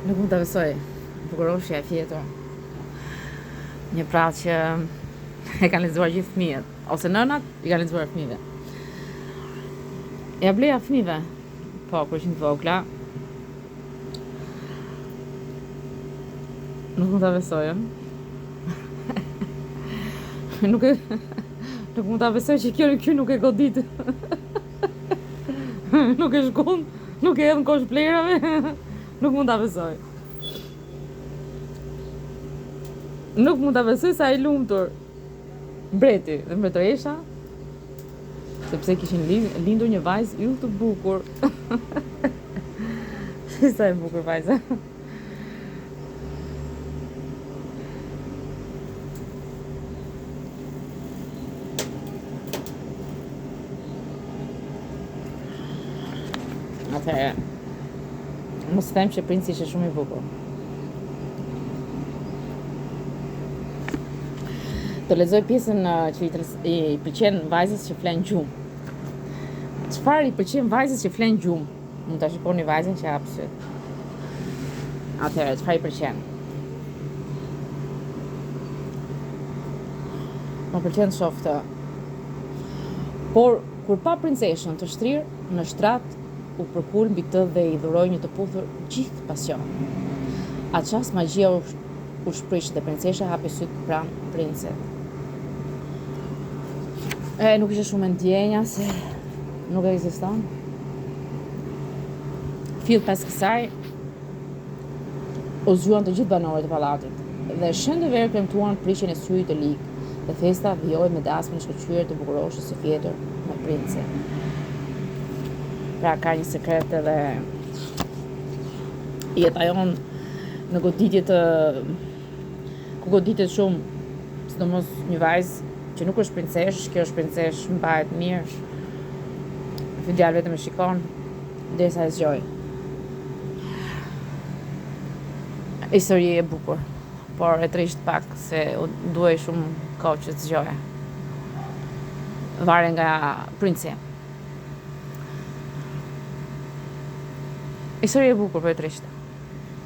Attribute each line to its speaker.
Speaker 1: Nuk mund të besoj, bukuroshja e fjetur. Një prallë që e kanë lexuar gjithë fëmijët, ose nënat i kanë lexuar fëmijëve. Ja bleja fëmijëve, po, kur ishin të vogla. Nuk mund ta besoj, Nuk mund ta besoj që kjo nuk e godit. Nuk e shkon, nuk e hedh në kosh blerave. Nuk mund ta besoj. Nuk mund ta besoj sa i lumtur mbreti dhe mbretëresha, sepse kishin lindur një vajzë yll të bukur. Sa e bukur vajza. Atëherë, mos them që princi ishte shumë i bukur. Të lexoj pjesën që i pëlqen vajzës që flen gjumë. Çfarë i pëlqen vajzës që flen gjumë? Mund ta shikoni vajzën që hap syt. Atëherë, çfarë i pëlqen? Më pëlqen të shoh këtë. Por kur pa princeshën të shtrirë në shtrat, u përkul mbi të dhe i dhuroi një të puthur gjithë pasion. Atë çast magjia u shprish dhe princesha hapi syt pranë princit. Nuk ishte shumë ndjenja se nuk ekziston. Fill pas kësaj u zgjuan të gjithë banorët e pallatit dhe shënë verë kremtuan prishjen e syrit të lig dhe festa vijoi me dasmën e shkëlqyer të bukuroshës së fjetur me princin. Pra ka një sekret edhe jeta jon në goditje ku goditet shumë, sidomos një vajzë që nuk është princesh, kjo është princesh, mbahet mirë. Ky djalë vetëm e shikon derisa e zgjoj. Histori e bukur, por e trisht pak se u duhej shumë kohë që të zgjoja. Vare nga princi. Histori e bukur, por e trisht.